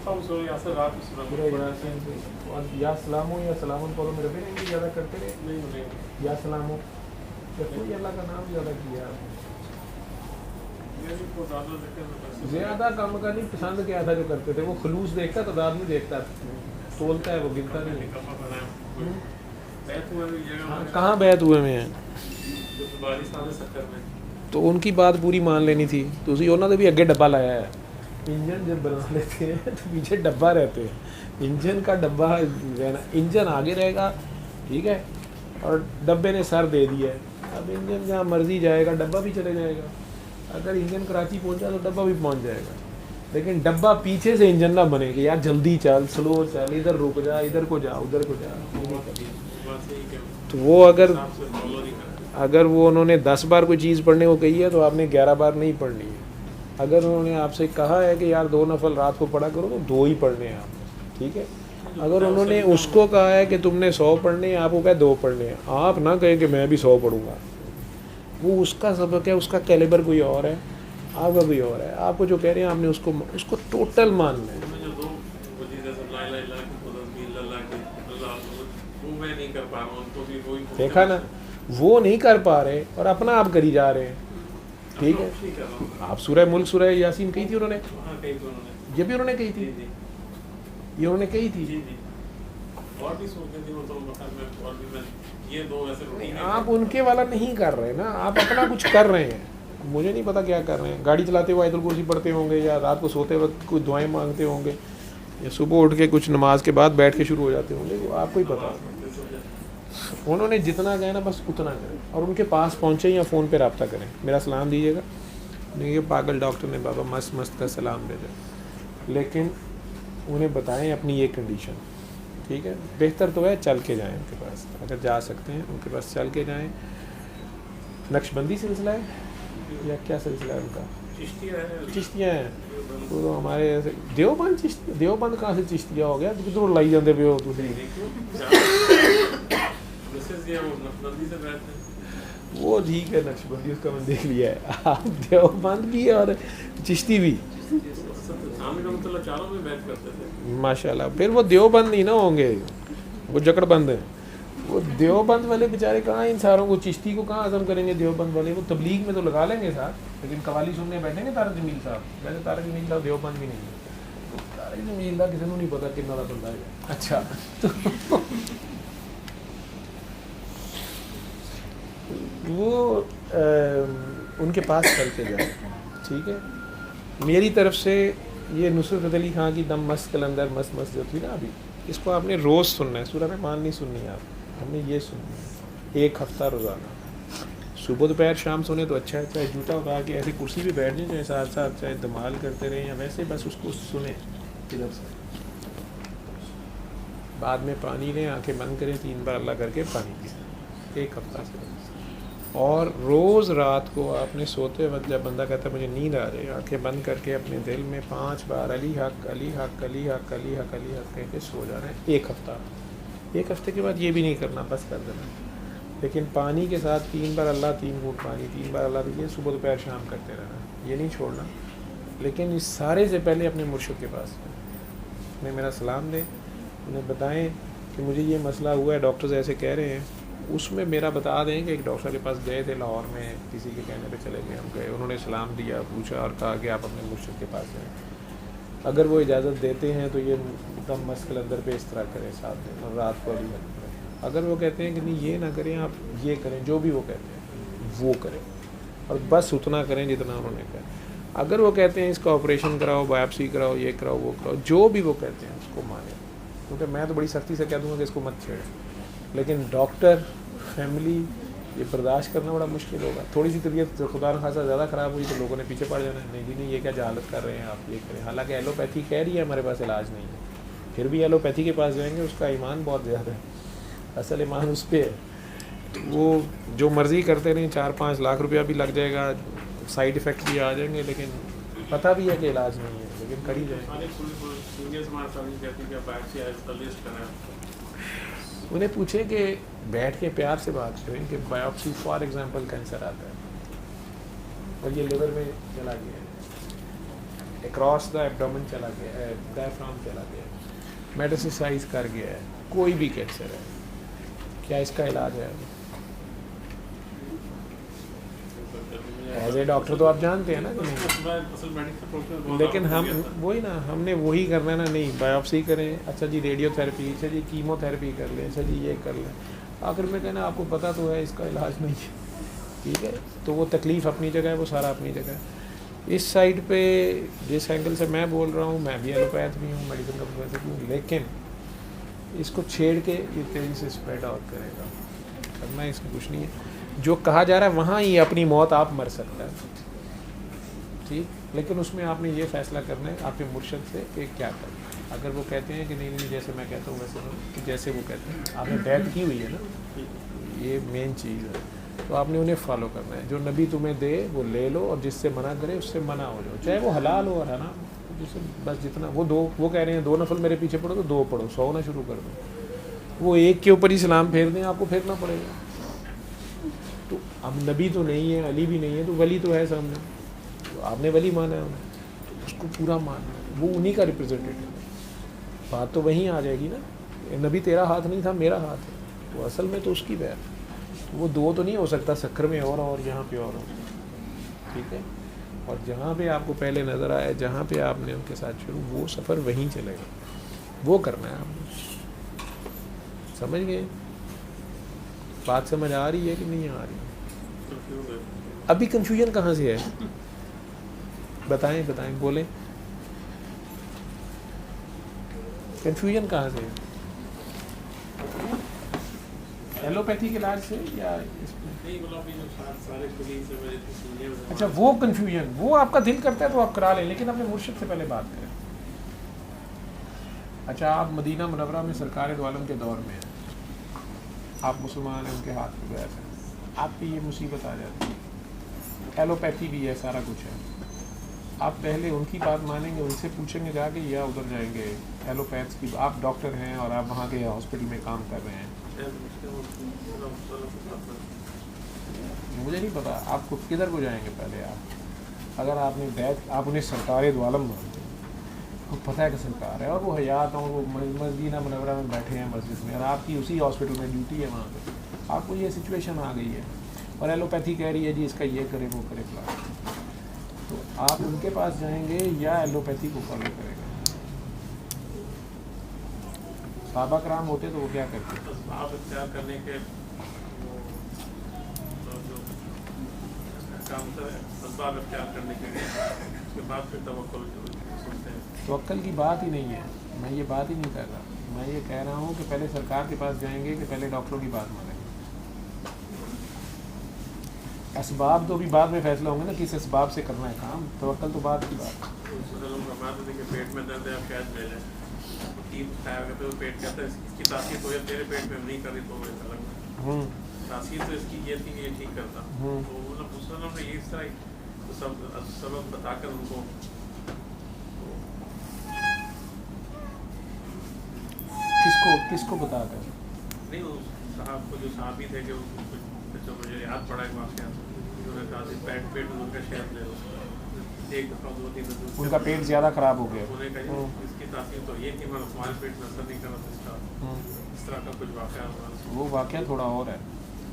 یا سلام ہو یا سلام پڑھو میرے بھائی نہیں زیادہ کرتے رہے یا سلام ہو کوئی اللہ کا نام زیادہ کیا زیادہ کم کا نہیں پسند کیا تھا جو کرتے تھے وہ خلوص دیکھتا تعداد نہیں دیکھتا تولتا ہے وہ گنتا نہیں کہاں بیعت ہوئے میں ہیں تو ان کی بات پوری مان لینی تھی تو اسی انہوں نے بھی اگے ڈبہ لایا ہے انجن جب بنا لیتے ہیں تو پیچھے ڈبہ رہتے ہیں انجن کا ڈبہ رہنا انجن آگے رہے گا ٹھیک ہے اور ڈبے نے سر دے دیا ہے اب انجن جہاں مرضی جائے گا ڈبہ بھی چلے جائے گا اگر انجن کراچی پہنچا تو ڈبہ بھی پہنچ جائے گا لیکن ڈبہ پیچھے سے انجن نہ بنے کہ یار جلدی چل سلو چل ادھر رک جا ادھر کو جا ادھر کو جا تو وہ اگر وہ انہوں نے 10 بار کوئی چیز پڑھنے کو کہی ہے تو آپ نے 11 بار نہیں پڑھنی ہے اگر انہوں نے آپ سے کہا ہے کہ یار 2 نفل رات کو پڑھا کرو تو 2 ہی پڑھنے ہیں آپ ٹھیک ہے اگر انہوں نے اس کو کہا ہے کہ تم نے 100 پڑھنے ہیں آپ کو کہا 2 پڑھنے ہیں آپ نہ کہیں کہ میں بھی 100 پڑھوں گا وہ اس کا سبق ہے اس کا کیلیبر کوئی اور ہے آپ کا کوئی اور ہے آپ کو جو کہہ رہے ہیں آپ نے اس کو ٹوٹل ماننا ہے دیکھا نا وہ نہیں کر پا رہے اور اپنا آپ کری جا رہے ہیں ٹھیک ہے آپ سورہ ملک سورہ یاسین کہی تھی انہوں نے یہ بھی انہوں نے کہی تھی یہ انہوں نے کہی تھی آپ ان کے والا نہیں کر رہے نا آپ اپنا کچھ کر رہے ہیں مجھے نہیں پتا کیا کر رہے ہیں گاڑی چلاتے ہوئے آیت الکرسی پڑھتے ہوں گے یا رات کو سوتے وقت کوئی دعائیں مانگتے ہوں گے یا صبح اٹھ کے کچھ نماز کے بعد بیٹھ کے شروع ہو جاتے ہوں گے وہ آپ کو ہی پتا انہوں نے جتنا کہا نا بس اتنا کریں اور ان کے پاس پہنچے یا فون پہ رابطہ کریں میرا سلام دیجیے گا نہیں یہ پاگل ڈاکٹر نے بابا مست کا سلام بھیجا لیکن انہیں بتائیں اپنی یہ کنڈیشن ٹھیک ہے بہتر تو ہے چل کے جائیں ان کے پاس اگر جا سکتے ہیں ان کے پاس چل کے جائیں نقشبندی سلسلہ ہے یا کیا سلسلہ ہے ان کا چشتیاں ہیں وہ ہمارے دیوبند کہاں سے چشتیاں ہو گیا کدھر لائی جاتے پہ ہو وہ ٹھیک ہے نقشبندی اس کا میں دیکھ لیا ہے آپ دیوبند بھی اور چشتی بھی ماشاء اللہ پھر وہ دیوبند نہیں نا ہوں گے وہ جکڑ بند ہیں وہ دیوبند والے بیچارے کہاں ان ساروں کو چشتی کو کہاں عزم کریں گے دیوبند والے وہ تبلیغ میں تو لگا لیں گے ساتھ لیکن قوالی سننے بیٹھیں گے طارق جمیل صاحب ویسے طارق جمیل صاحب دیوبند بھی نہیں ہے طارق جمیل کا کسی کو نہیں پتا کتنا کا بندہ ہے اچھا وہ ان کے پاس چل کے جائیں ٹھیک ہے میری طرف سے یہ نصرت علی خان کی دم مست کلندر مست جو تھی نا ابھی اس کو آپ نے روز سننا ہے سورہ رحمان نہیں سننی آپ ہم نے یہ سننی ہے 1 ہفتہ روزانہ صبح دوپہر شام سنیں تو اچھا ہے چاہے جوتا اٹھا کے ایسی کرسی پہ بیٹھ جائیں چاہے ساتھ ساتھ چاہے دمال کرتے رہیں یا ویسے بس اس کو سنیں ادھر سے بعد میں پانی لیں آنکھیں بند کریں 3 بار اللہ کر کے پانی پئیں 1 ہفتہ سے اور روز رات کو آپ نے سوتے وقت جب بندہ کہتا ہے مجھے نیند آ رہی ہے آنکھیں بند کر کے اپنے دل میں 5 بار علی حق علی حق علی حق علی حق علی حق کہہ کے سو جانا ہے 1 ہفتہ 1 ہفتے کے بعد یہ بھی نہیں کرنا بس کر دینا لیکن پانی کے ساتھ 3 بار اللہ 3 گھونٹ پانی 3 بار اللہ دیجیے صبح دوپہر شام کرتے رہنا یہ نہیں چھوڑنا لیکن اس سارے سے پہلے اپنے مرشد کے پاس انہیں میرا سلام دیں انہیں بتائیں کہ مجھے یہ مسئلہ ہوا ہے ڈاکٹرز ایسے کہہ رہے ہیں اس میں میرا بتا دیں کہ ایک ڈاکٹر کے پاس گئے تھے لاہور میں کسی کے کہنے پہ چلے گئے ہم گئے انہوں نے سلام دیا پوچھا اور کہا کہ آپ اپنے مرشد کے پاس جائیں اگر وہ اجازت دیتے ہیں تو یہ دم مست کلندر پہ اس طرح کریں ساتھ دن اور رات کو علی حق کریں اگر وہ کہتے ہیں کہ نہیں یہ نہ کریں آپ یہ کریں جو بھی وہ کہتے ہیں وہ کریں اور بس اتنا کریں جتنا انہوں نے کہا اگر وہ کہتے ہیں اس کا آپریشن کراؤ بایوپسی کراؤ یہ کراؤ وہ کراؤ جو بھی وہ کہتے ہیں اس کو مانیں کیونکہ میں تو بڑی سختی سے کہہ دوں گا کہ اس کو مت چھیڑیں لیکن ڈاکٹر فیملی یہ برداشت کرنا بڑا مشکل ہوگا تھوڑی سی طبیعت خدا نخواستہ زیادہ خراب ہوئی تو لوگوں نے پیچھے پڑ جانا ہے نہیں جی نہیں یہ کیا جہالت کر رہے ہیں آپ یہ کریں حالانکہ ایلوپیتھی کہہ رہی ہے ہمارے پاس علاج نہیں ہے پھر بھی ایلوپیتھی کے پاس جائیں گے اس کا ایمان بہت زیادہ ہے اصل ایمان اس پہ ہے وہ جو مرضی کرتے رہیں 4-5 لاکھ روپیہ بھی لگ جائے گا سائڈ ایفیکٹ بھی آ جائیں گے لیکن پتہ بھی ہے کہ علاج نہیں ہے لیکن کر ہی جائیں انہیں پوچھیں کہ بیٹھ کے پیار سے بات کریں کہ بایوپسی فار ایگزامپل کینسر آتا ہے اور یہ لیور میں چلا گیا ہے اکراس دا ایبڈومن چلا گیا ہے, ڈائفرام چلا گیا ہے, میٹاسٹاسائز کر گیا ہے, کوئی بھی کینسر ہے, کیا اس کا علاج ہے؟ ایز اے ڈاکٹر تو آپ جانتے ہیں نا کہ نہیں, لیکن ہم وہی نا, ہم نے وہی کرنا ہے نا, نہیں بایوپسی کریں, اچھا جی ریڈیو تھراپی, اچھا جی کیمو تھراپی کر لیں, اچھا جی یہ کر لیں, آخر میں کہنا آپ کو پتہ تو ہے اس کا علاج نہیں ہے, ٹھیک ہے. تو وہ تکلیف اپنی جگہ ہے, وہ سارا اپنی جگہ ہے. اس سائڈ پہ جس اینگل سے میں بول رہا ہوں, میں بھی ایلوپیتھ بھی ہوں, میڈیسن کا پروفیسر بھی ہوں, لیکن اس کو چھیڑ کے یہ تیزی سے اسپریڈ آؤٹ کرے گا, کرنا اس میں کچھ نہیں ہے. جو کہا جا رہا ہے وہاں ہی اپنی موت آپ مر سکتا ہے, ٹھیک, لیکن اس میں آپ نے یہ فیصلہ کرنا ہے آپ کے مرشد سے کہ کیا کرنا. اگر وہ کہتے ہیں کہ نہیں نہیں جیسے میں کہتا ہوں ویسے جیسے وہ کہتے ہیں, آپ نے بیعت کی ہوئی ہے نا, یہ مین چیز ہے, تو آپ نے انہیں فالو کرنا ہے. جو نبی تمہیں دے وہ لے لو, اور جس سے منع کرے اس سے منع ہو جاؤ, چاہے وہ حلال ہو اور حرام, جس سے بس جتنا وہ کہہ رہے ہیں 2 نفل میرے پیچھے پڑھو تو 2 پڑھو, 100 نہ شروع کر دو. وہ ایک کے اوپر ہی سلام پھیر دیں, آپ کو پھیرنا پڑے گا. تو اب نبی تو نہیں ہے, علی بھی نہیں ہے, تو ولی تو ہے سامنے, تو آپ نے ولی مانا ہے انہیں, تو اس کو پورا ماننا ہے, وہ انہی کا ریپرزینٹیٹیو ہے. بات تو وہیں آ جائے گی نا, نبی تیرا ہاتھ نہیں تھا میرا ہاتھ ہے, تو اصل میں تو اس کی بیعت. وہ 2 تو نہیں ہو سکتا, سکر میں اور یہاں پہ اور, ٹھیک ہے. اور جہاں پہ آپ کو پہلے نظر آئے, جہاں پہ آپ نے ان کے ساتھ شروع, وہ سفر وہیں چلے گا, وہ کرنا ہے آپ نے. سمجھ گئے بات؟ سمجھ آ رہی ہے کہ نہیں آ رہی؟ ابھی کنفیوژن کہاں سے ہے؟ بتائیں بولیں, کنفیوژن کہاں سے ہے؟ ایلوپیتھی کے علاج سے یا اس میں؟ اچھا وہ کنفیوژن, وہ آپ کا دل کرتا ہے تو آپ کرا لیں, لیکن اپنے مرشد سے پہلے بات کریں. اچھا آپ مدینہ منورہ میں سرکار دو عالم کے دور میں ہیں, آپ مسلمان ہیں, ان کے ہاتھ پہ بیعت ہے, آپ پہ یہ مصیبت آ جاتی ہے. ایلوپیتھی بھی ہے, سارا کچھ ہے, آپ پہلے ان کی بات مانیں گے, ان سے پوچھیں گے جا کے یا ادھر جائیں گے ایلوپیتھ کی؟ آپ ڈاکٹر ہیں اور آپ وہاں کے ہاسپٹل میں کام کر رہے ہیں, مجھے نہیں پتا آپ کو کدھر کو جائیں گے پہلے. آپ اگر آپ نے بیعت, آپ انہیں سرکار دو عالم مانتے ہیں, کو پتہ ہے کہ سرکار ہے, اور وہ حیات ہوں, وہ مدینہ منورہ میں بیٹھے ہیں مسجد میں, اور آپ کی اسی ہاسپٹل میں ڈیوٹی ہے وہاں پہ, آپ کو یہ سچویشن آ گئی ہے, اور ایلوپیتھی کہہ رہی ہے جی اس کا یہ کرے وہ کرے فلاں, تو آپ ان کے پاس جائیں گے یا ایلوپیتھی کو فالو کریں گے؟ صحابہ کرام ہوتے تو وہ کیا کرتے؟ اسباب اختیار کرنے کے اسباب اختیار کرنے کے اس کے بعد پھر توکل سنتے ہیں. توکل کی بات ہی نہیں ہے, میں یہ بات ہی نہیں کر رہا, میں یہ کہہ رہا ہوں کہ پہلے سرکار کے پاس جائیں گے کہ پہلے ڈاکٹروں کی بات مانیں گے؟ اسباب تو بھی بعد میں فیصلہ ہوں گے نا, کس اسباب سے کرنا ہے کام, توکل تو بعد کی بات ہے. کہ پیٹ میں درد ہے آپ شاید لے لیں, تین کھایا کرتے تو پیٹ کہتا ہے اس کی تاثیر تو تیرے پیٹ میں نہیں کر رہی, تو وہ الگ تاثیر تو اس کی یہ تھی کہ یہ ٹھیک کرتا, تو مسلم نے اس طرح سبب بتا کر ان کو کس کو بتا کر نہیں, صاحب کو جو صحابی تھے کہ مجھے یاد پڑا ایک واقعہ, انہوں نے کہا پیٹ ان کا شہد لے لو, ایک دفعہ 2-3 دفعہ ان کا پیٹ زیادہ خراب ہو گیا, انہوں نے کہا اس کی تاثیر تو یہ کہ میں تمہارے پیٹ میں اثر نہیں کر رہا, اس طرح کا کچھ واقعہ ہوا. وہ واقعہ تھوڑا اور ہے,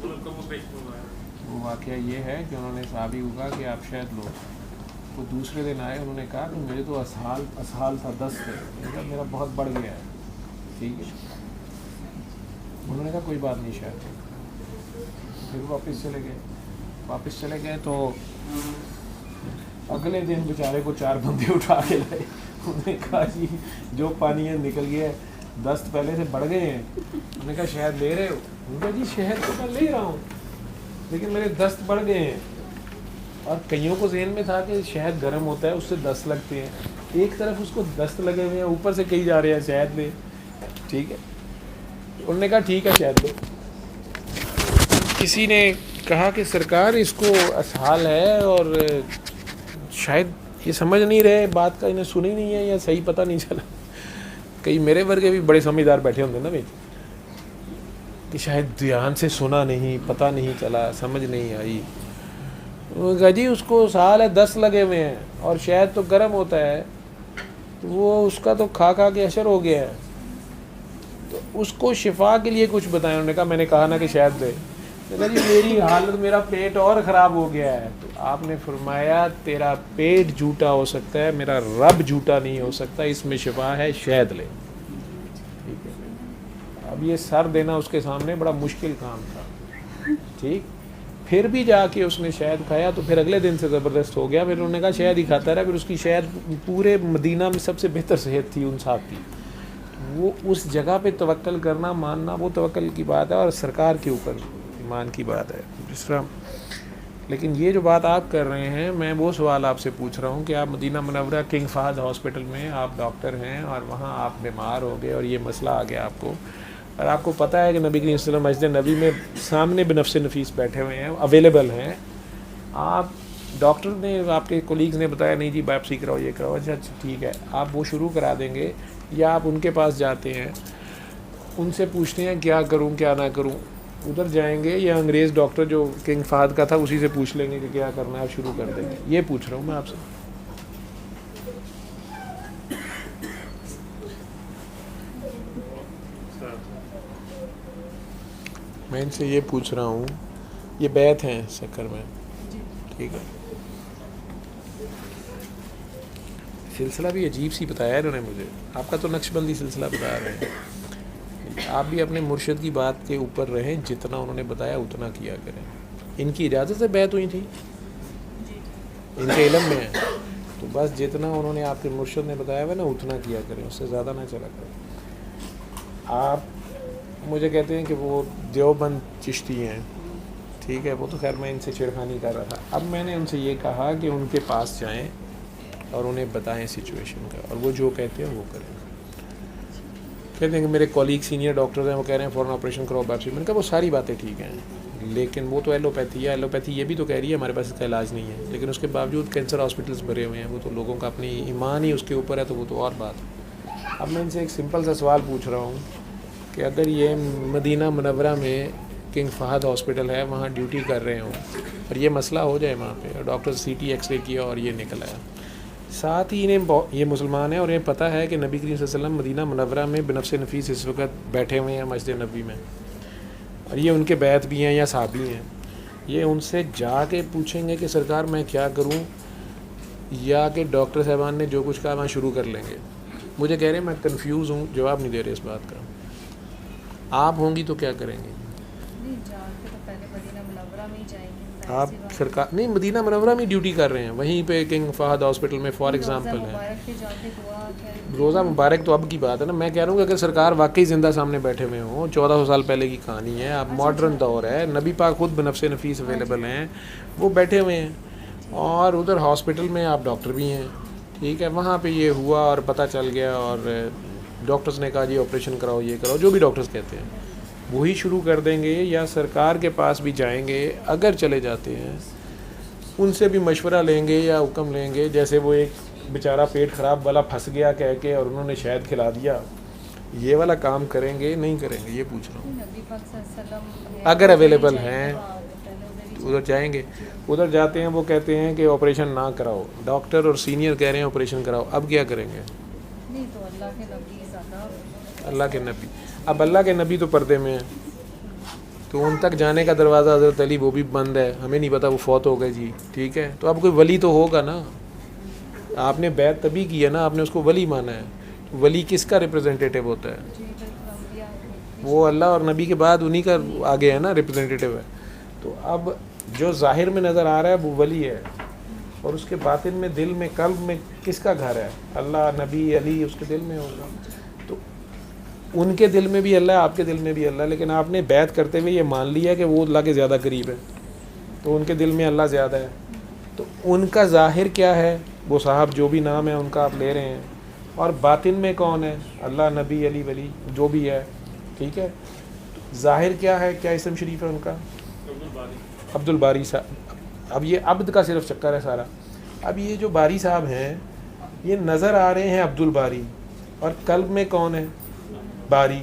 وہ واقعہ یہ ہے کہ انہوں نے صحابی کو کہا کہ آپ شہد لو, وہ دوسرے دن آئے, انہوں نے کہا کہ مجھے تو اسہال تھا, دست ہے, میرا بہت بڑھ گیا ہے, ٹھیک ہے. انہوں نے کہا کوئی بات نہیں شاید, پھر واپس چلے گئے تو اگلے دن بیچارے کو 4 بندے اٹھا کے لائے, انہوں نے کہا جی جو پانی ہے نکل گیا ہے, دست پہلے سے بڑھ گئے ہیں. انہوں نے کہا شہد لے رہے ہو؟ انہوں نے کہا جی شہد تو میں لے رہا ہوں, لیکن میرے دست بڑھ گئے ہیں. اور کئیوں کو ذہن میں تھا کہ شہد گرم ہوتا ہے, اس سے دست لگتے ہیں, ایک طرف اس کو دست لگے ہوئے ہیں, اوپر سے کہی جا رہے ہیں شہد لے, ٹھیک ہے. انہوں نے کہا ٹھیک ہے شہد لو. کسی نے کہا کہ سرکار اس کو اسہال ہے اور شاید یہ سمجھ نہیں رہے بات کا, انہیں سنی نہیں ہے یا صحیح پتہ نہیں چلا. کئی میرے ورگے بھی بڑے سمجھدار بیٹھے ہوتے ہیں نا بیچ, کہ شاید دھیان سے سنا نہیں, پتہ نہیں چلا, سمجھ نہیں آئی. وہ کہا جی اس کو سال ہے 10 لگے ہوئے ہیں اور شہد تو گرم ہوتا ہے، وہ اس کا تو کھا کھا کے اشر ہو گیا ہے، تو اس کو شفا کے لیے کچھ بتائیں. انہوں نے کہا میں نے کہا نا کہ شہد دے. کہا جی میری حالت، میرا پیٹ اور خراب ہو گیا ہے. تو آپ نے فرمایا تیرا پیٹ جھوٹا ہو سکتا ہے، میرا رب جھوٹا نہیں ہو سکتا، اس میں شفا ہے، شہد لے. ٹھیک ہے. اب یہ سر دینا اس کے سامنے بڑا مشکل کام تھا. ٹھیک. پھر بھی جا کے اس نے شہد کھایا تو پھر اگلے دن سے زبردست ہو گیا. پھر انہوں نے کہا شہد ہی کھاتا رہا. پھر اس کی شہد پورے مدینہ میں سب سے بہتر صحت تھی ان صاحب کی. وہ اس جگہ پہ توکل کرنا، ماننا، وہ توکل کی بات ہے اور سرکار کے اوپر ایمان کی بات ہے. جس طرح لیکن یہ جو بات آپ کر رہے ہیں، میں وہ سوال آپ سے پوچھ رہا ہوں کہ آپ مدینہ منورہ کنگ فہد ہاسپٹل میں آپ ڈاکٹر ہیں اور وہاں آپ بیمار ہو گئے اور یہ مسئلہ آ گیا آپ کو، اور آپ کو پتہ ہے کہ نبی کریم صلی اللہ علیہ وسلم مسجد نبی میں سامنے بنفس نفیس بیٹھے ہوئے ہیں، اویلیبل ہیں. آپ ڈاکٹر نے، آپ کے کولیگز نے بتایا نہیں جی بایوپسی کراؤ، یہ کراؤ. اچھا ٹھیک ہے، آپ وہ شروع کرا دیں گے یا آپ ان کے پاس جاتے ہیں، ان سے پوچھتے ہیں کیا کروں کیا نہ کروں، ادھر جائیں گے یا انگریز ڈاکٹر جو کنگ فہد کا تھا اسی سے پوچھ لیں گے کہ کیا کرنا ہے، آپ شروع کر دیں گے؟ یہ پوچھ رہا ہوں میں آپ سے. میں ان سے یہ پوچھ رہا ہوں، یہ بیت ہیں سکر میں، ٹھیک ہے. سلسلہ بھی عجیب سی بتایا ہے انہوں نے مجھے. آپ کا تو نقش بندی سلسلہ بتا رہے ہیں. آپ بھی اپنے مرشد کی بات کے اوپر رہیں، جتنا انہوں نے بتایا اتنا کیا کریں. ان کی اجازت سے بیعت ہوئی تھی، ان کے علم میں ہے، تو بس جتنا انہوں نے آپ کے مرشد نے بتایا ہوا نا اتنا کیا کریں، اس سے زیادہ نہ چلا کریں. آپ مجھے کہتے ہیں کہ وہ دیوبند چشتی ہیں، ٹھیک ہے، وہ تو خیر میں ان سے چھیڑخانی کر رہا تھا. اب میں نے ان سے یہ کہا کہ ان کے پاس جائیں اور انہیں بتائیں سچویشن کا، اور وہ جو کہتے ہیں وہ کریں. کہتے ہیں کہ میرے کولیگ سینئر ڈاکٹر ہیں، وہ کہہ رہے ہیں فوراً آپریشن کرو، بایوپسی. میں نے کہا وہ ساری باتیں ٹھیک ہیں، لیکن وہ تو ایلوپیتھی ہے. ایلوپیتھی یہ بھی تو کہہ رہی ہے ہمارے پاس اس کا علاج نہیں ہے، لیکن اس کے باوجود کینسر ہاسپٹلس بھرے ہوئے ہیں. وہ تو لوگوں کا اپنی ایمان ہی اس کے اوپر ہے، تو وہ تو اور بات ہے. اب میں ان سے ایک سمپل سا سوال پوچھ رہا ہوں کہ اگر یہ مدینہ منورہ میں کنگ فہد ہاسپٹل ہے، وہاں ڈیوٹی کر رہے ہوں اور یہ مسئلہ ہو جائے وہاں پہ، اور doctor C T X ray کیا اور یہ نکل آیا، ساتھ ہی انہیں یہ مسلمان ہیں اور انہیں پتہ ہے کہ نبی کریم صلی اللہ علیہ وسلم مدینہ منورہ میں بنفس نفیس اس وقت بیٹھے ہوئے ہیں مسجد نبی میں، اور یہ ان کے بیعت بھی ہیں یا صحابی ہیں، یہ ان سے جا کے پوچھیں گے کہ سرکار میں کیا کروں، یا کہ ڈاکٹر صاحبان نے جو کچھ کہا وہاں شروع کر لیں گے؟ مجھے کہہ رہے ہیں میں کنفیوز ہوں، جواب نہیں دے رہے اس بات کا. آپ ہوں گی تو کیا کریں گے؟ آپ سرکار نہیں، مدینہ منورہ میں ڈیوٹی کر رہے ہیں، وہیں پہ کنگ فہد ہاسپٹل میں فار ایگزامپل ہے. روزہ مبارک تو اب کی بات ہے نا. میں کہہ رہا ہوں کہ اگر سرکار واقعی زندہ سامنے بیٹھے ہوئے ہوں، 1400 سال پہلے کی کہانی ہے، اب ماڈرن دور ہے، نبی پاک خود بنفس نفیس اویلیبل ہیں، وہ بیٹھے ہوئے ہیں، اور ادھر ہاسپٹل میں آپ ڈاکٹر بھی ہیں، ٹھیک ہے، وہاں پہ یہ ہوا اور پتہ چل گیا اور ڈاکٹرز نے کہا جی آپریشن کراؤ، یہ کراؤ، جو بھی ڈاکٹرز کہتے ہیں وہی شروع کر دیں گے، یا سرکار کے پاس بھی جائیں گے اگر چلے جاتے ہیں، ان سے بھی مشورہ لیں گے یا حکم لیں گے؟ جیسے وہ ایک بیچارہ پیٹ خراب والا پھنس گیا کہہ کے اور انہوں نے شہد کھلا دیا، یہ والا کام کریں گے نہیں کریں گے؟ یہ پوچھ رہا ہوں. اگر اویلیبل ہیں ادھر جائیں گے. ادھر جاتے ہیں، وہ کہتے ہیں کہ آپریشن نہ کراؤ، ڈاکٹر اور سینئر کہہ رہے ہیں آپریشن کراؤ، اب کیا کریں گے؟ اللہ کے نبی، اب اللہ کے نبی تو پردے میں ہیں، تو ان تک جانے کا دروازہ حضرت علی وہ بھی بند ہے، ہمیں نہیں پتہ وہ فوت ہو گئے جی، ٹھیک ہے. تو اب کوئی ولی تو ہوگا نا. آپ نے بیعت تبھی کی ہے نا، آپ نے اس کو ولی مانا ہے. ولی کس کا ریپرزنٹیٹیو ہوتا ہے؟ وہ اللہ اور نبی کے بعد انہی کا آگے ہے نا، ریپرزنٹیٹیو ہے. تو اب جو ظاہر میں نظر آ رہا ہے وہ ولی ہے، اور اس کے باطن میں، دل میں، قلب میں کس کا گھر ہے؟ اللہ، نبی، علی اس کے دل میں ہوگا. تو ان کے دل میں بھی اللہ ہے، آپ کے دل میں بھی اللہ ہے، لیکن آپ نے بیعت کرتے ہوئے یہ مان لیا کہ وہ اللہ کے زیادہ قریب ہے، تو ان کے دل میں اللہ زیادہ ہے. تو ان کا ظاہر کیا ہے؟ وہ صاحب جو بھی نام ہے ان کا آپ لے رہے ہیں، اور باطن میں کون ہے؟ اللہ، نبی، علی، ولی، جو بھی ہے، ٹھیک ہے. ظاہر کیا ہے؟ کیا اسم شریف ہے ان کا؟ عبد الباری صاحب. اب یہ عبد کا صرف چکر ہے سارا. اب یہ جو باری صاحب ہیں، یہ نظر آ رہے ہیں عبد الباری، اور قلب میں کون ہے؟ باری،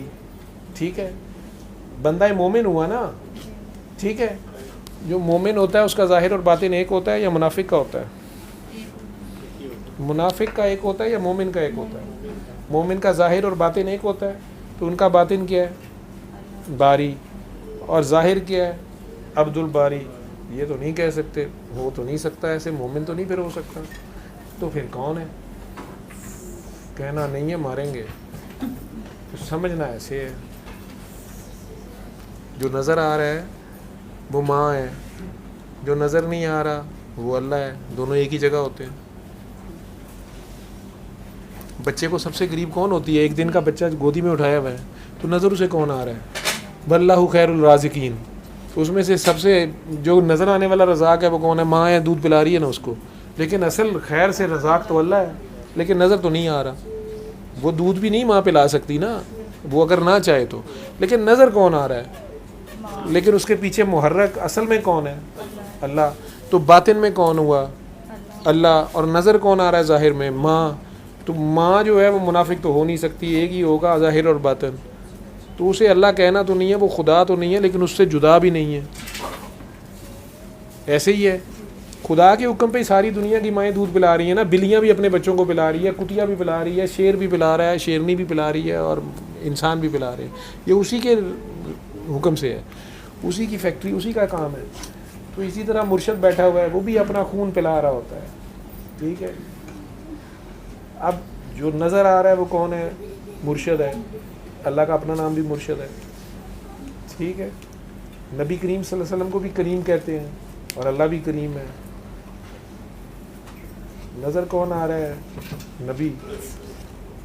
ٹھیک ہے. بندہ مومن ہوا نا، ٹھیک ہے. جو مومن ہوتا ہے اس کا ظاہر اور باطن ایک ہوتا ہے یا منافق کا ہوتا ہے؟ منافق کا ایک ہوتا ہے یا مومن کا ایک ہوتا ہے؟ مومن کا ظاہر اور باطن ایک ہوتا ہے، تو ان کا باطن کیا ہے؟ باری، اور ظاہر کیا ہے؟ عبد الباری. یہ تو نہیں کہہ سکتے، ہو تو نہیں سکتا ایسے، مومن تو نہیں پھر ہو سکتا، تو پھر کون ہے؟ کہنا نہیں ہے ماریں گے، تو سمجھنا ایسے ہے. جو نظر آ رہا ہے وہ ماں ہے، جو نظر نہیں آ رہا وہ اللہ ہے، دونوں ایک ہی جگہ ہوتے ہیں. بچے کو سب سے قریب کون ہوتی ہے؟ ایک دن کا بچہ گودی میں اٹھایا ہوا ہے تو نظر اسے کون آ رہا ہے؟ واللہ خیر الرازقین. اس میں سے سب سے جو نظر آنے والا رزاق ہے وہ کون ہے؟ ماں ہے، دودھ پلا رہی ہے نا اس کو، لیکن اصل خیر سے رزاق تو اللہ ہے، لیکن نظر تو نہیں آ رہا. وہ دودھ بھی نہیں ماں پلا سکتی نا، وہ اگر نہ چاہے تو، لیکن نظر کون آ رہا ہے؟ لیکن اس کے پیچھے محرک اصل میں کون ہے؟ اللہ. تو باطن میں کون ہوا؟ اللہ. اور نظر کون آ رہا ہے ظاہر میں؟ ماں. تو ماں جو ہے وہ منافق تو ہو نہیں سکتی، ایک ہی ہوگا ظاہر اور باطن. تو اسے اللہ کہنا تو نہیں ہے، وہ خدا تو نہیں ہے، لیکن اس سے جدا بھی نہیں ہے. ایسے ہی ہے، خدا کے حکم پہ ساری دنیا کی مائیں دودھ پلا رہی ہیں نا، بلیاں بھی اپنے بچوں کو پلا رہی ہے، کٹیا بھی پلا رہی ہے، شیر بھی پلا رہا ہے، شیرنی بھی پلا رہی ہے، اور انسان بھی پلا رہے ہیں. یہ اسی کے حکم سے ہے، اسی کی فیکٹری، اسی کا کام ہے. تو اسی طرح مرشد بیٹھا ہوا ہے، وہ بھی اپنا خون پلا رہا ہوتا ہے. ٹھیک ہے. اب جو نظر آ رہا ہے وہ کون ہے؟ مرشد ہے. اللہ کا اپنا نام بھی مرشد ہے. ٹھیک ہے. نبی کریم صلی اللہ علیہ وسلم کو بھی کریم کہتے ہیں، اور اللہ بھی کریم ہے. نظر کون آ رہا ہے؟ نبی.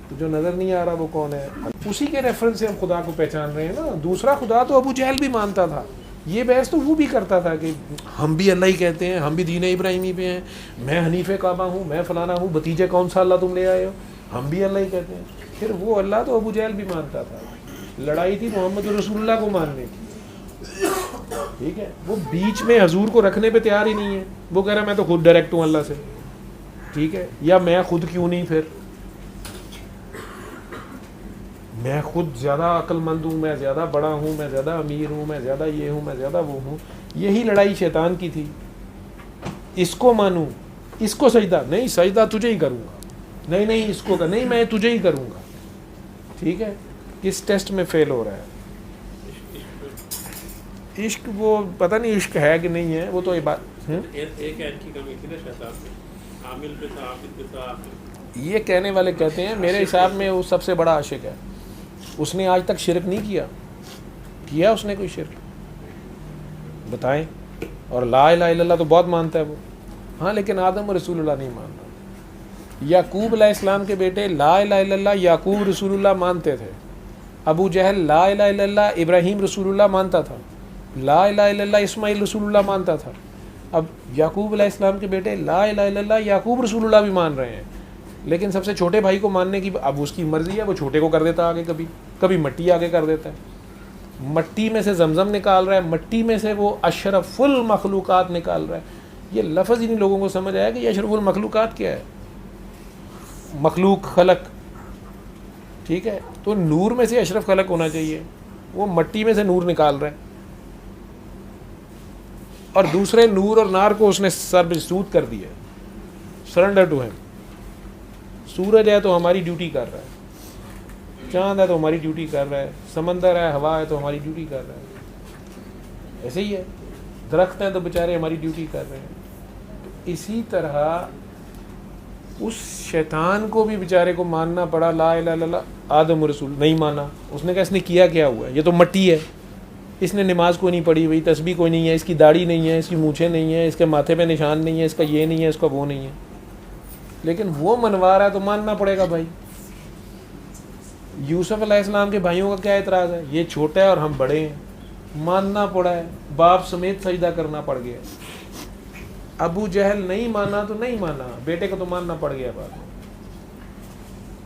تو جو نظر نہیں آ رہا وہ کون ہے؟ اسی کے ریفرنس سے ہم خدا کو پہچان رہے ہیں نا. دوسرا خدا تو ابو جہل بھی مانتا تھا، یہ بحث تو وہ بھی کرتا تھا کہ ہم بھی اللہ ہی کہتے ہیں، ہم بھی دین ابراہیمی پہ ہیں، میں حنیف کعبہ ہوں، میں فلانا ہوں، بتیجے کون سا اللہ تم لے آئے ہو، ہم بھی اللہ ہی کہتے ہیں. پھر وہ اللہ تو ابو جہل بھی مانتا تھا. لڑائی تھی محمد رسول اللہ کو ماننے کی. ٹھیک ہے. وہ بیچ میں حضور کو رکھنے پہ تیار ہی نہیں ہے. وہ کہہ رہا میں تو خود ڈائریکٹ ہوں اللہ سے. ٹھیک ہے. یا میں خود کیوں نہیں، پھر میں خود زیادہ عقل مند ہوں، میں زیادہ بڑا ہوں، میں زیادہ امیر ہوں، میں زیادہ یہ ہوں، میں زیادہ وہ ہوں. یہی لڑائی شیطان کی تھی. اس کو مانوں، اس کو سجدہ نہیں، سجدہ تجھے ہی کروں گا، نہیں نہیں اس کو نہیں، میں تجھے ہی کروں گا. ٹھیک ہے. کس ٹیسٹ میں فیل ہو رہا ہے؟ عشق. وہ پتہ نہیں عشق ہے کہ نہیں ہے، وہ تو یہ کہنے والے کہتے ہیں، میرے حساب میں وہ سب سے بڑا عاشق ہے. اس نے آج تک شرک نہیں کیا اس نے کوئی شرک؟ بتائیں. اور لا الہ الا اللہ تو بہت مانتا ہے وہ، ہاں، لیکن آدم رسول اللہ نہیں مانتا. یعقوب علیہ السلام کے بیٹے لا الہ الا اللہ یعقوب رسول اللہ مانتے تھے. ابو جہل لا الہ الا اللہ ابراہیم رسول اللہ مانتا تھا. لا الہ الا اللہ اسماعیل رسول اللہ مانتا تھا. اب یعقوب علیہ السلام کے بیٹے لا الہ الا اللہ یعقوب رسول اللہ بھی مان رہے ہیں، لیکن سب سے چھوٹے بھائی کو ماننے کی اب اس کی مرضی ہے، وہ چھوٹے کو کر دیتا آگے، کبھی مٹی آگے کر دیتا ہے. مٹی میں سے زمزم نکال رہا ہے، مٹی میں سے وہ اشرف المخلوقات نکال رہا ہے. یہ لفظ ہی نہیں لوگوں کو سمجھ آیا کہ یہ اشرف المخلوقات کیا ہے. مخلوق، خلق. ٹھیک ہے. تو نور میں سے اشرف خلق ہونا چاہیے، وہ مٹی میں سے نور نکال رہا ہے. اور دوسرے نور اور نار کو اس نے سربسود کر دیا، سرنڈر ٹو ہیم. سورج ہے تو ہماری ڈیوٹی کر رہا ہے، چاند ہے تو ہماری ڈیوٹی کر رہا ہے، سمندر ہے، ہوا ہے تو ہماری ڈیوٹی کر رہا ہے. ایسے ہی ہے. درخت ہیں تو بیچارے ہماری ڈیوٹی کر رہے ہیں. اسی طرح اس شیطان کو بھی بیچارے کو ماننا پڑا لا الہ الا اللہ. آدم رسول نہیں مانا. اس نے کہا اس نے کیا ہوا ہے، یہ تو مٹی ہے، اس نے نماز کوئی نہیں پڑھی ہوئی، تسبیح کوئی نہیں ہے، اس کی داڑھی نہیں ہے، اس کی مونچھیں نہیں ہیں، اس کے ماتھے پہ نشان نہیں ہے، اس کا یہ نہیں ہے، اس کا وہ نہیں ہے. لیکن وہ منوا رہا ہے تو ماننا پڑے گا بھائی. یوسف علیہ السلام کے بھائیوں کا کیا اعتراض ہے؟ یہ چھوٹا ہے اور ہم بڑے ہیں. ماننا پڑا ہے، باپ سمیت سجدہ کرنا پڑ گیا. ابو جہل نہیں مانا تو نہیں مانا، بیٹے کو تو ماننا پڑ گیا بعد میں.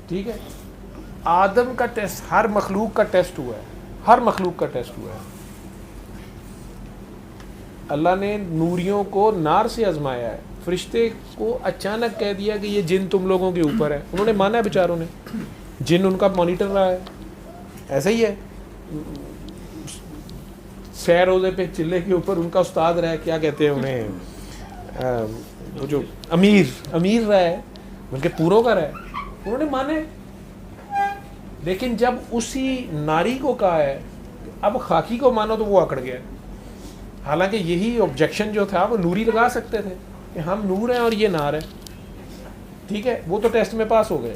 ٹھیک ہے. آدم کا ٹیسٹ ہر مخلوق کا ٹیسٹ ہوا ہے، ہر مخلوق کا ٹیسٹ ہوا ہے. اللہ نے نوریوں کو نار سے آزمایا ہے. فرشتے کو اچانک کہہ دیا کہ یہ جن تم لوگوں کے اوپر ہے، انہوں نے مانا ہے بیچاروں نے. جن ان کا مانیٹر رہا ہے. ایسا ہی ہے. 6 روزے پہ چلے کے اوپر ان کا استاد رہا ہے, کیا کہتے ہیں انہیں, وہ جو امیر رہا ہے, ان کے پوروں کا رہا ہے, انہوں نے مانے. لیکن جب اسی ناری کو کہا ہے اب خاکی کو مانو تو وہ اکڑ گیا. حالانکہ یہی آبجیکشن جو تھا وہ نوری لگا سکتے تھے کہ ہم نور ہیں اور یہ نار ہے, ٹھیک ہے, وہ تو ٹیسٹ میں پاس ہو گئے.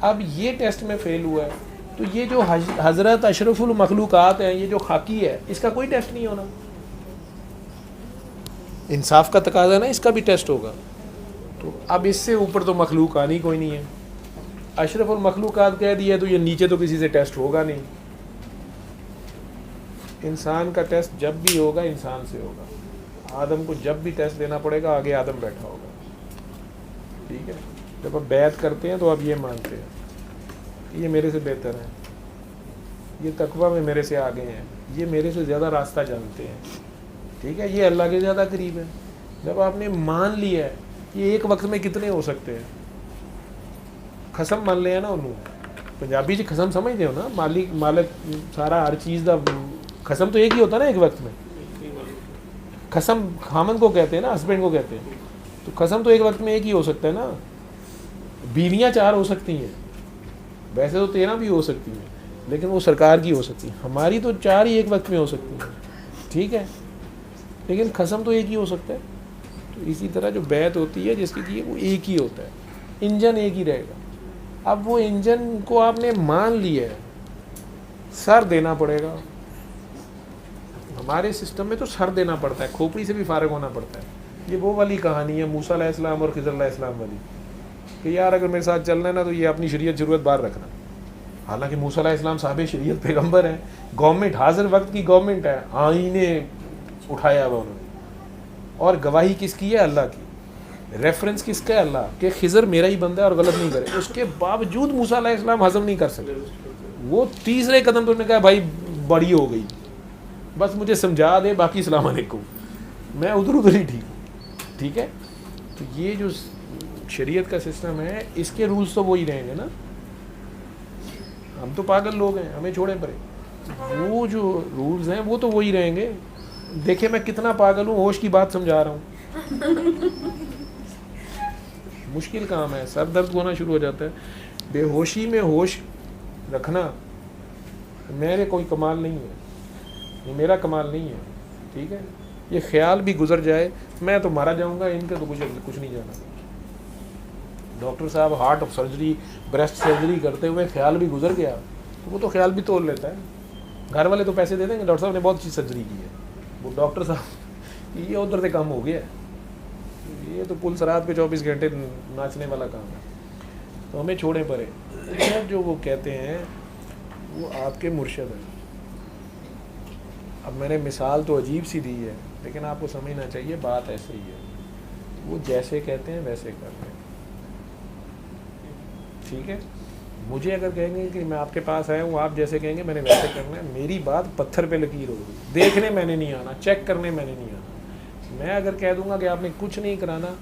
اب یہ ٹیسٹ میں فیل ہوا ہے, تو یہ جو حضرت اشرف المخلوقات ہیں, یہ جو خاکی ہے, اس کا کوئی ٹیسٹ نہیں ہونا. انصاف کا تقاضا نا, اس کا بھی ٹیسٹ ہوگا. تو اب اس سے اوپر تو مخلوق آنی کوئی نہیں ہے. اشرف المخلوقات کہہ دیا تو یہ نیچے تو کسی سے ٹیسٹ ہوگا نہیں. انسان کا ٹیسٹ جب بھی ہوگا انسان سے ہوگا. آدم کو جب بھی ٹیسٹ دینا پڑے گا آگے آدم بیٹھا ہوگا, ٹھیک ہے. جب آپ بیعت کرتے ہیں تو آپ یہ مانتے ہیں یہ میرے سے بہتر ہے, یہ تقویٰ میں میرے سے آگے ہیں, یہ میرے سے زیادہ راستہ جانتے ہیں, ٹھیک ہے, یہ اللہ کے زیادہ قریب ہے. جب آپ نے مان لیا ہے یہ ایک وقت میں کتنے ہو سکتے ہیں, قسم مان لیا نا انہوں, پنجابی جی قسم سمجھتے ہو نا, مالک سارا ہر چیز دا قسم تو ایک ہی ہوتا نا ایک وقت میں. قسم خامن کو کہتے ہیں نا, ہسبینڈ کو کہتے ہیں, تو قسم تو ایک وقت میں ایک ہی ہو سکتا ہے نا. بیویاں 4 ہو سکتی ہیں, ویسے تو 13 بھی ہو سکتی ہیں, لیکن وہ سرکار کی ہو سکتی ہیں. ہماری تو 4 ہی ایک وقت میں ہو سکتی ہیں, ٹھیک ہے, لیکن قسم تو ایک ہی ہو سکتا ہے. تو اسی طرح جو بیعت ہوتی ہے جس کے لیے وہ ایک ہی ہوتا ہے, انجن ایک ہی رہے گا. اب وہ انجن کو آپ نے مان لیا ہے, سر دینا پڑے گا. ہمارے سسٹم میں تو سر دینا پڑتا ہے, کھوپڑی سے بھی فارغ ہونا پڑتا ہے. یہ وہ والی کہانی ہے موسیٰ علیہ السلام اور خضر علیہ السلام والی, کہ یار اگر میرے ساتھ چلنا ہے نا تو یہ اپنی شریعت ضرورت باہر رکھنا. حالانکہ موسیٰ علیہ السلام صاحب شریعت پیغمبر ہیں, گورنمنٹ حاضر وقت کی گورنمنٹ ہے, آئینے اٹھایا ہوا انہوں نے, اور گواہی کس کی ہے, اللہ کی. ریفرنس کس کا ہے, اللہ, کہ خضر میرا ہی بندہ ہے اور غلط نہیں کرے. اس کے باوجود موسیٰ علیہ السلام ہضم نہیں کر سکے. وہ تیسرے قدم پر نے کہا بھائی بڑی ہو گئی, بس مجھے سمجھا دے, باقی السلام علیکم, میں ادھر ہی ٹھیک ہے. تو یہ جو شریعت کا سسٹم ہے اس کے رولز تو وہی رہیں گے نا. ہم تو پاگل لوگ ہیں, ہمیں چھوڑیں پرے. وہ جو رولز ہیں وہ تو وہی رہیں گے. دیکھیں میں کتنا پاگل ہوں, ہوش کی بات سمجھا رہا ہوں. مشکل کام ہے, سر درد ہونا شروع ہو جاتا ہے. بے ہوشی میں ہوش رکھنا میرے کوئی کمال نہیں ہے, یہ میرا کمال نہیں ہے, ٹھیک ہے. یہ خیال بھی گزر جائے میں تو مارا جاؤں گا, ان کے تو کچھ نہیں جانا. ڈاکٹر صاحب ہارٹ سرجری بریسٹ سرجری کرتے ہوئے خیال بھی گزر گیا تو وہ تو خیال بھی تول لیتا ہے. گھر والے تو پیسے دے دیں گے, ڈاکٹر صاحب نے بہت اچھی سرجری کی ہے, وہ ڈاکٹر صاحب یہ ادھر سے کام ہو گیا ہے, یہ تو پل سرات پہ 24 گھنٹے ناچنے والا کام ہے. تو ہمیں چھوڑیں پرے. جو وہ کہتے ہیں وہ آپ کے مرشد ہیں. اب میں نے مثال تو عجیب سی دی ہے, لیکن آپ کو سمجھنا چاہیے بات ایسے ہی ہے. وہ جیسے کہتے ہیں ویسے کرتے ہیں, ٹھیک ہے. مجھے اگر کہیں گے کہ میں آپ کے پاس آیا ہوں, آپ جیسے کہیں گے میں نے ویسے کرنا ہے, میری بات پتھر پہ لکیر ہوگی. دیکھنے میں نے نہیں آنا, چیک کرنے میں نے نہیں آنا. میں اگر کہہ دوں گا کہ آپ نے کچھ نہیں کرانا,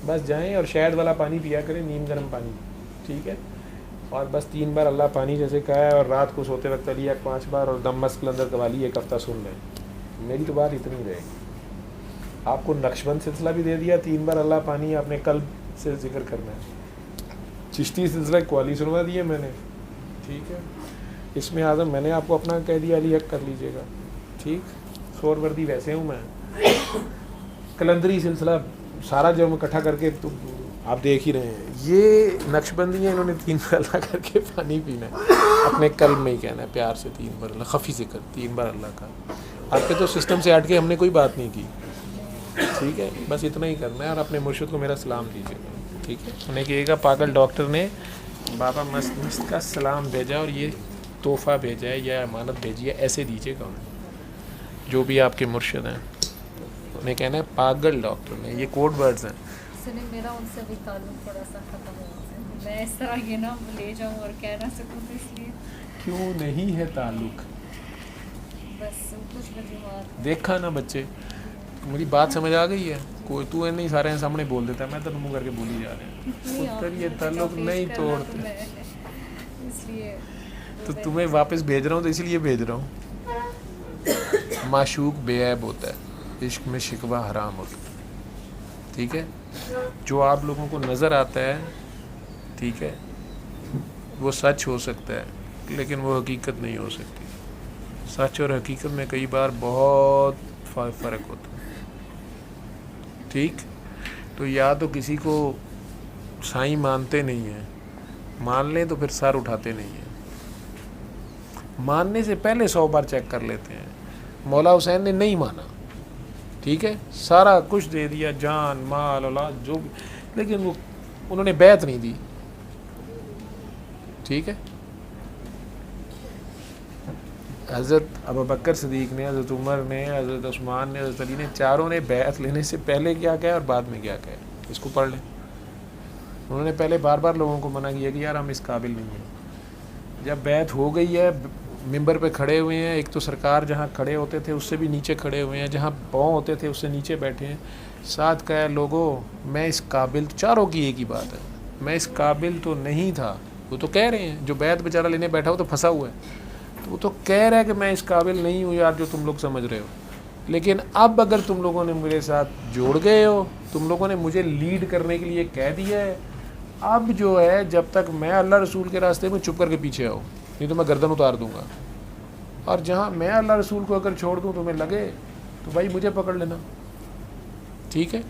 بس جائیں اور شہد والا پانی پیا کریں, نیم گرم پانی, ٹھیک ہے, اور بس 3 بار اللہ پانی جیسے کہا ہے, اور رات کو سوتے وقت علی 5 بار, اور دم مسک اندر قوالی 1 ہفتہ سن لیں. میری تو بات اتنی رہے گی. آپ کو نقشبند سلسلہ بھی دے دیا, 3 بار اللہ پانی اپنے قلب سے ذکر کرنا ہے. چشتی سلسلہ قوالی سنوا دی ہے میں نے, ٹھیک ہے. اس میں اعظم میں نے آپ کو اپنا کہہ دیا, علی حق کر لیجیے گا, ٹھیک. سور وردی ویسے ہوں میں. کلندری سلسلہ سارا جو ہم اکٹھا کر کے تو آپ دیکھ ہی رہے ہیں. یہ نقشبندی ہیں, انہوں نے 3 بار اللہ کر کے پانی پینا ہے, اپنے قلب میں ہی کہنا ہے پیار سے 3 بار اللہ, خفی سے کر 3 بار اللہ کا. آپ کے تو سسٹم سے ہٹ کے ہم نے کوئی بات نہیں کی, ٹھیک ہے. بس اتنا ہی کرنا ہے, اور اپنے مرشد کو میرا سلام دیجیے گا, ٹھیک ہے. انہیں کہیے گا پاگل ڈاکٹر نے بابا مست کا سلام بھیجا اور یہ تحفہ بھیجا ہے یا امانت بھیجی ہے, ایسے دیجیے گا انہیں. جو بھی آپ کے مرشد ہیں انہیں کہنا ہے پاگل ڈاکٹر نے. یہ کوڈ ورڈز ہیں. سنیں, میرا ان سے بھی تعلق تھوڑا سا ختم ہوا ہے. میں اس طرح یہ نہ لے جاؤں اور کہہ نہ سکوں, تو اس لیے کیوں نہیں ہے تعلق, بس کچھ وجوہات. دیکھا نا بچے, میری بات سمجھ آ گئی ہے. کوئی تو نہیں سارے سامنے بول دیتا ہے, میں تو منہ کر کے بول ہی جا رہے ہیں. پتر یہ تعلق نہیں توڑتے, اس لیے تو تمہیں واپس بھیج رہا ہوں, تو اسی لیے بھیج رہا ہوں. معشوق بے عیب ہوتا ہے، عشق میں شکوہ حرام ہوتا ہے. ٹھیک ہے، جو آپ لوگوں کو نظر آتا ہے، ٹھیک ہے، وہ سچ ہو سکتا ہے لیکن وہ حقیقت نہیں ہو سکتی. سچ اور حقیقت میں کئی بار بہت فرق ہوتا ہے. ٹھیک، تو یا تو کسی کو سائیں مانتے نہیں ہیں، مان لیں تو پھر سر اٹھاتے نہیں ہیں. ماننے سے پہلے 100 بار چیک کر لیتے ہیں. مولا حسین نے نہیں مانا، ٹھیک ہے، سارا کچھ دے دیا، جان مال اولاد جو بھی، لیکن وہ انہوں نے بیعت نہیں دی. ٹھیک ہے، حضرت ابوبکر صدیق نے، حضرت عمر نے، حضرت عثمان نے، حضرت علی نے، چاروں نے بیعت لینے سے پہلے کیا کہا اور بعد میں کیا کہا. اس کو پڑھ لیں. انہوں نے پہلے بار بار لوگوں کو منع کیا کہ یار ہم اس قابل نہیں ہیں. جب بیعت ہو گئی ہے، ممبر پہ کھڑے ہوئے ہیں، ایک تو سرکار جہاں کھڑے ہوتے تھے اس سے بھی نیچے کھڑے ہوئے ہیں، جہاں پاؤں ہوتے تھے اس سے نیچے بیٹھے ہیں. ساتھ کہا لوگوں میں اس قابل، چاروں کی ایک ہی بات ہے، میں اس قابل تو نہیں تھا. وہ تو کہہ رہے ہیں، جو بیعت بیچارہ لینے بیٹھا ہو تو پھنسا ہوا ہے، تو وہ تو کہہ رہا ہے کہ میں اس قابل نہیں ہوں یار جو تم لوگ سمجھ رہے ہو. لیکن اب اگر تم لوگوں نے میرے ساتھ جوڑ گئے ہو، تم لوگوں نے مجھے لیڈ کرنے کے لیے کہہ دیا ہے، اب جو ہے جب تک میں اللہ رسول کے راستے میں چپ کر کے پیچھے آؤ، نہیں تو میں گردن اتار دوں گا. اور جہاں میں اللہ رسول کو اگر چھوڑ دوں تمہیں لگے تو بھائی مجھے پکڑ لینا. ٹھیک ہے،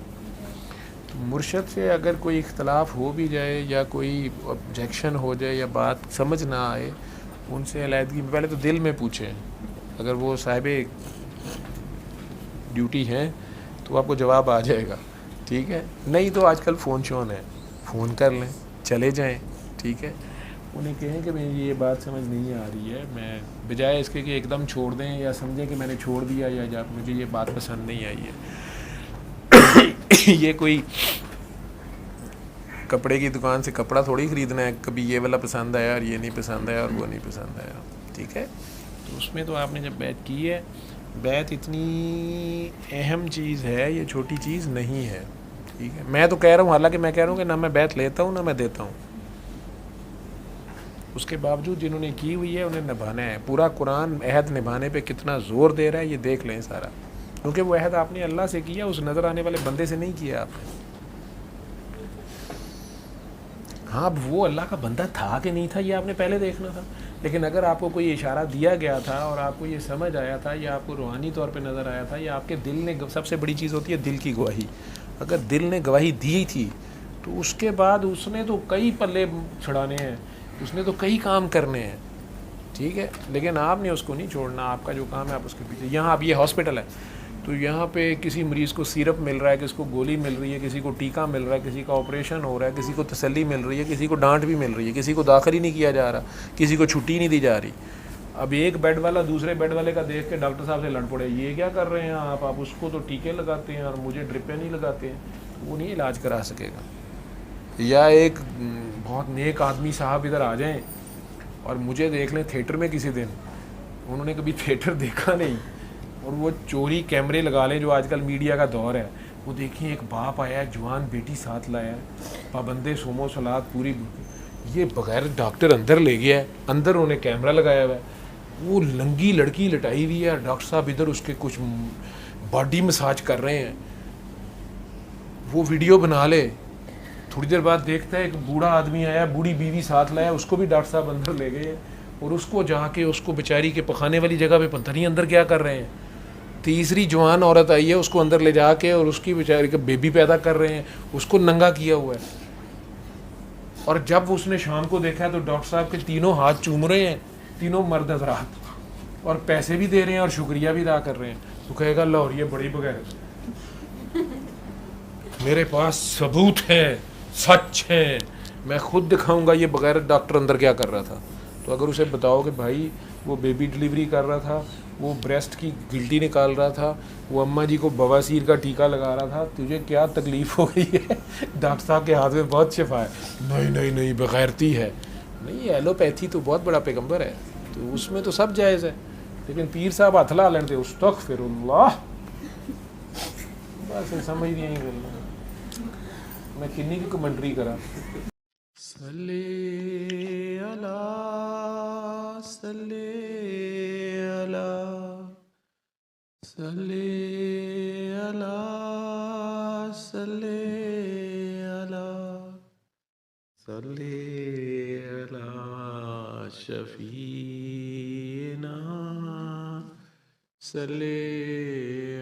تو مرشد سے اگر کوئی اختلاف ہو بھی جائے یا کوئی آبجیکشن ہو جائے یا بات سمجھ نہ آئے، ان سے علیحدگی میں پہلے تو دل میں پوچھیں. اگر وہ صاحب ڈیوٹی ہیں تو آپ کو جواب آ جائے گا. ٹھیک ہے، نہیں تو آج کل فون شون ہے، فون کر لیں، چلے جائیں. ٹھیک ہے، انہیں کہیں کہ مجھے یہ بات سمجھ نہیں آ رہی ہے، میں بجائے اس کے کہ ایک دم چھوڑ دیں یا سمجھیں کہ میں نے چھوڑ دیا یا جب مجھے یہ بات پسند نہیں آئی ہے. یہ کوئی کپڑے کی دکان سے کپڑا تھوڑی خریدنا ہے، کبھی یہ والا پسند آیا اور یہ نہیں پسند آیا اور وہ نہیں پسند آیا. ٹھیک ہے، تو اس میں تو آپ نے جب بیعت کی ہے، بیعت اتنی اہم چیز ہے، یہ چھوٹی چیز نہیں ہے. ٹھیک ہے، میں تو کہہ رہا ہوں، حالانکہ میں کہہ رہا ہوں کہ نہ میں بیعت لیتا ہوں نہ میں دیتا ہوں، اس کے باوجود جنہوں نے کی ہوئی ہے انہیں نبھانا ہے. پورا قرآن عہد نبھانے پہ کتنا زور دے رہا ہے یہ دیکھ لیں سارا، کیونکہ وہ عہد آپ نے اللہ سے کیا، اس نظر آنے والے بندے سے نہیں کیا آپ نے. ہاں اب وہ اللہ کا بندہ تھا کہ نہیں تھا یہ آپ نے پہلے دیکھنا تھا. لیکن اگر آپ کو کوئی اشارہ دیا گیا تھا اور آپ کو یہ سمجھ آیا تھا یا آپ کو روحانی طور پہ نظر آیا تھا یا آپ کے دل نے، سب سے بڑی چیز ہوتی ہے دل کی گواہی، اگر دل نے گواہی دی تھی تو اس کے بعد اس نے تو کئی پلے چھڑانے ہیں، اس نے تو کئی کام کرنے ہیں. ٹھیک ہے، لیکن آپ نے اس کو نہیں چھوڑنا. آپ کا جو کام ہے آپ اس کے پیچھے. یہاں اب یہ ہاسپٹل ہے تو یہاں پہ کسی مریض کو سیرپ مل رہا ہے، کسی کو گولی مل رہی ہے، کسی کو ٹیکہ مل رہا ہے، کسی کا آپریشن ہو رہا ہے، کسی کو تسلی مل رہی ہے، کسی کو ڈانٹ بھی مل رہی ہے، کسی کو داخل ہی نہیں کیا جا رہا، کسی کو چھٹی نہیں دی جا رہی. اب ایک بیڈ والا دوسرے بیڈ والے کا دیکھ کے ڈاکٹر صاحب سے لڑ پڑے، یہ کیا کر رہے ہیں آپ اس کو تو ٹیکے لگاتے ہیں اور مجھے ڈرپیں نہیں لگاتے ہیں. وہ نہیں علاج کرا سکے گا. یا ایک بہت نیک آدمی صاحب ادھر آ جائیں اور مجھے دیکھ لیں تھیٹر میں کسی دن، انہوں نے کبھی تھیٹر دیکھا نہیں، اور وہ چوری کیمرے لگا لیں جو آج کل میڈیا کا دور ہے، وہ دیکھیں ایک باپ آیا ہے، جوان بیٹی ساتھ لایا ہے، پابندے سومو سلاد پوری، یہ بغیر ڈاکٹر اندر لے گیا ہے، اندر انہوں نے کیمرہ لگایا ہوا ہے، وہ لنگی لڑکی لٹائی ہوئی ہے، ڈاکٹر صاحب ادھر اس کے کچھ باڈی مساج کر رہے ہیں. وہ ویڈیو بنا لے، تھوڑی دیر بعد دیکھتا ہے ایک بوڑھا آدمی آیا، بوڑھی بیوی ساتھ لایا، اس کو بھی ڈاکٹر صاحب اندر لے گئے اور اس کو جا کے اس کو بیچاری کے پخانے والی جگہ پہ پتہ نہیں اندر کیا کر رہے ہیں. تیسری جوان عورت آئی ہے، اس کو اندر لے جا کے اور اس کی بیچاری کا بیبی پیدا کر رہے ہیں، اس کو ننگا کیا ہوا ہے. اور جب اس نے شام کو دیکھا ہے تو ڈاکٹر صاحب کے تینوں ہاتھ چوم رہے ہیں، تینوں مرد حضرات، اور پیسے بھی دے رہے ہیں اور شکریہ بھی ادا کر رہے ہیں. تو کہے گا لاہور یہ بڑی بغیرت ہے، میرے پاس ثبوت ہے، سچ ہے، میں خود دکھاؤں گا یہ بغیرت ڈاکٹر اندر کیا کر رہا تھا. تو اگر اسے بتاؤ کہ بھائی وہ بیبی ڈلیوری کر رہا تھا، وہ بریسٹ کی گلٹی نکال رہا تھا، وہ اماں جی کو بواسیر کا ٹیکہ لگا رہا تھا، تجھے کیا تکلیف ہو گئی ہے؟ ڈاکٹر صاحب کے ہاتھ میں بہت شفا ہے. نہیں نہیں نہیں بغیرتی ہے. نہیں، ایلوپیتھی تو بہت بڑا پیغمبر ہے، تو اس میں تو سب جائز ہے، لیکن پیر صاحب ہاتھ لا لیں دے استغفر اللہ. بس سمجھ نہیں آئی میں کنی کی کمنٹری کرا. صلی اللہ صلی اللہ صلی علی شفیعنا صلی